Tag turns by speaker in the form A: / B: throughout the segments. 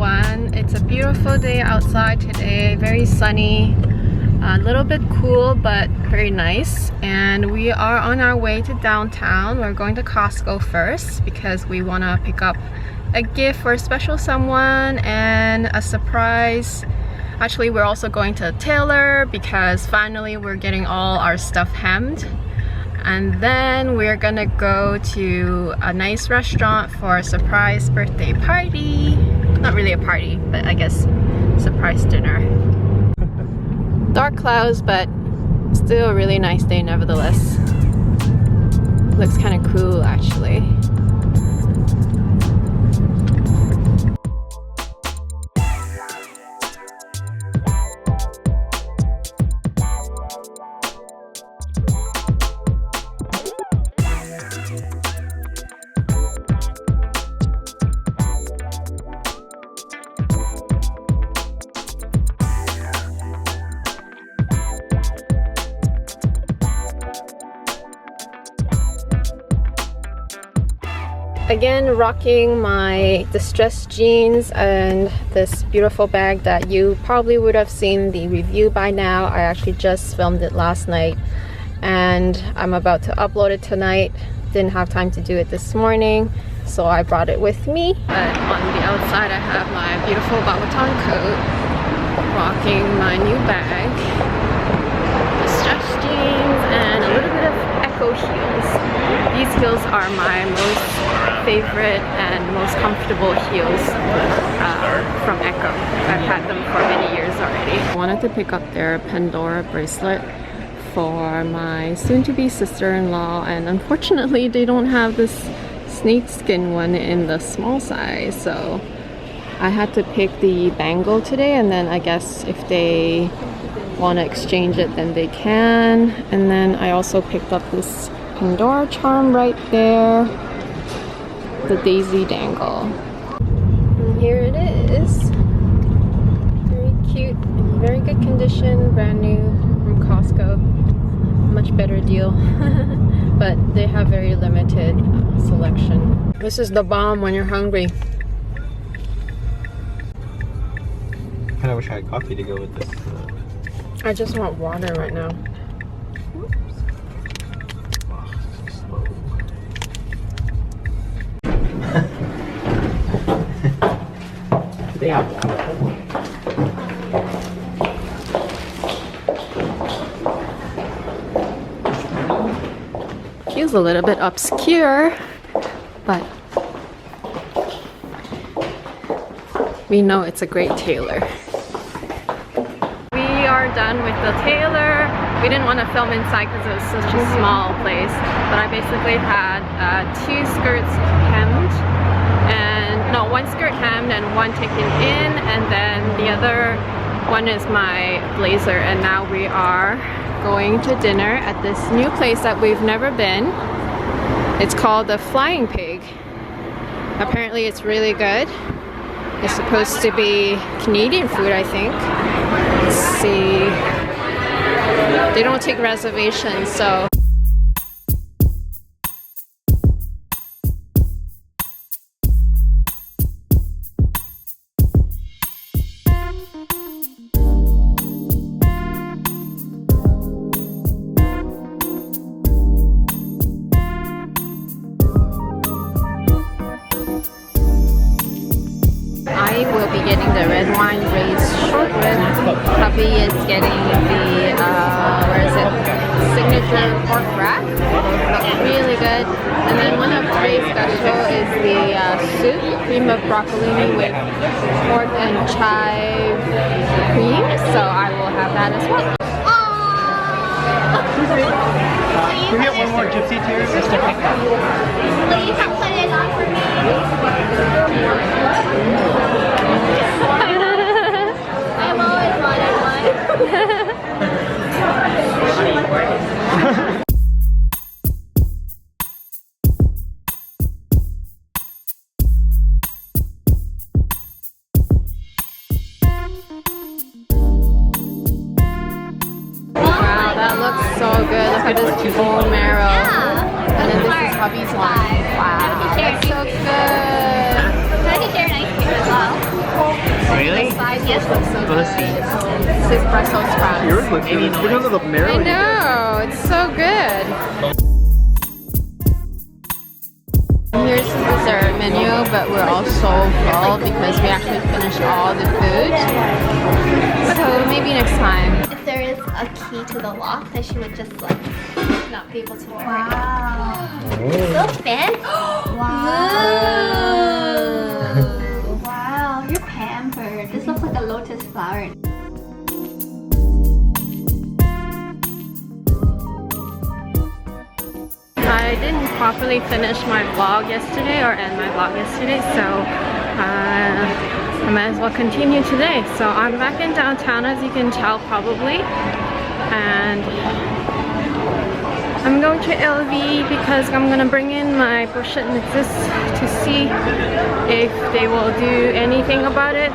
A: everyone. It's a beautiful day outside today, very sunny, a little bit cool but very nice, and we are on our way to downtown. We're going to Costco first because we want to pick up a gift for a special someone and a surprise. Actually, we're also going to a tailor because finally we're getting all our stuff hemmed. And then we're gonna go to a nice restaurant for a surprise birthday party. Not really a party, but I guess surprise dinner. Dark clouds, but still a really nice day nevertheless. Looks kind of cool actually. Again, rocking my distressed jeans and this beautiful bag that you probably would have seen the review by now. I actually just filmed it last night and I'm about to upload it tonight. Didn't have time to do it this morning, so I brought it with me. But on the outside I have my beautiful Babaton coat, rocking my new bag, distressed jeans, and a little bit of Echo heels. These heels are my most favorite and most comfortable heels from Echo. I've had them for many years already. I wanted to pick up their Pandora bracelet for my soon-to-be sister-in-law, and unfortunately they don't have this snakeskin one in the small size, so I had to pick the bangle today, and then I guess if they want to exchange it then they can. And then I also picked up this Pandora charm right there, the daisy dangle. And here it is. Very cute, in very good condition, brand new from Costco. Much better deal. But they have very limited selection. This is the bomb when you're hungry.
B: I wish I had coffee to go with this.
A: I just want water right now.
B: They have water.
A: Feels a little bit obscure, but we know it's a great tailor. We are done with the tailor. We didn't want to film inside because it was such a small place, but I basically had 2 skirts hemmed, and no, 1 skirt hemmed and 1 taken in, and then the other one is my blazer. And now we are going to dinner at this new place that we've never been. It's called the Flying Pig. Apparently it's really good. It's supposed to be Canadian food, I think. Let's see. They don't take reservations, so. I will be getting the red wine braised short rib. Hubby is getting the, where is it? Signature pork rack. Looks really good. And then one of today's special is the soup, cream of broccoli with pork and chive cream. So I will have that as well.
B: Can we get one more gypsy tear just to pick up?
C: Please don't put it on for me. I've always wanted one.
A: Wow, that looks so good. Look at this bone marrow.
C: Yeah.
A: And then this is hubby's one. Wow, that's so good.
C: I can share an ice cream as well. Yes.
A: looks so
B: Let's
A: good.
B: see.
A: This is Brussels sprouts.
B: Yours looks good. Because of the
A: I
B: marinade.
A: know, it's so good. Here's the dessert menu, but we're all so full because we actually finished all the food. So maybe next time.
C: If there is a key to the lock, then she would just like not be able to wear it. So fan. Wow, you're pampered. This looks like a lotus flower.
A: I didn't properly finish my vlog yesterday or end my vlog yesterday, so I might as well continue today. So I'm back in downtown, as you can tell probably, and I'm going to LV because I'm gonna bring in my Pochette Metis to see if they will do anything about it.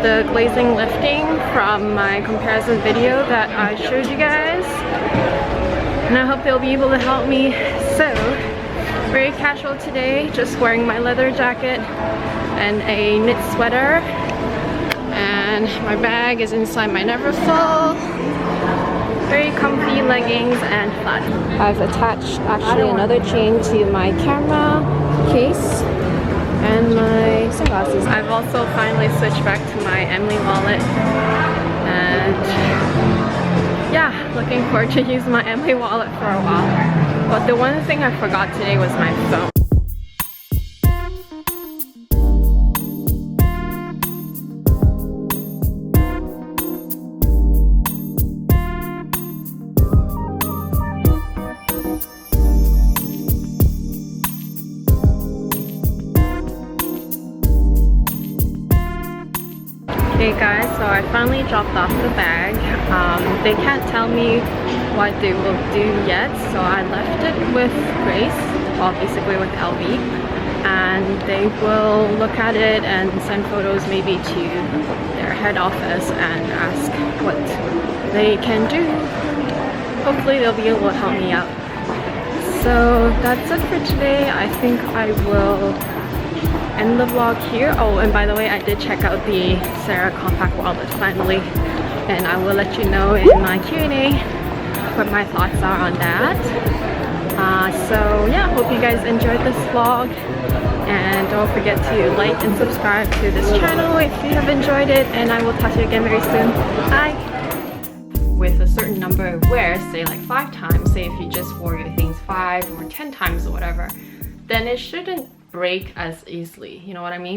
A: The glazing lifting from my comparison video that I showed you guys. And I hope they'll be able to help me. So, very casual today, just wearing my leather jacket and a knit sweater. And my bag is inside my Neverfull. Very comfy leggings and flat. I've attached actually another chain to my camera case and my sunglasses. I've also finally switched back to my Emily wallet. And yeah, looking forward to use my Emily wallet for a while. But the one thing I forgot today was my phone. Okay guys, so I finally dropped off the bag. They can't tell me what they will do yet, so I left it with Grace, well basically with LV, and they will look at it and send photos maybe to their head office and ask what they can do. Hopefully they'll be able to help me out. So that's it for today. I think I will end the vlog here. Oh, and by the way, I did check out the Sarah compact wallet finally, and I will let you know in my Q&A what my thoughts are on that. So yeah, hope you guys enjoyed this vlog, and don't forget to like and subscribe to this channel if you have enjoyed it, and I will talk to you again very soon. Bye! With a certain number of wears, say like 5 times, say if you just wore your things 5 or 10 times or whatever, then it shouldn't break as easily, you know what I mean?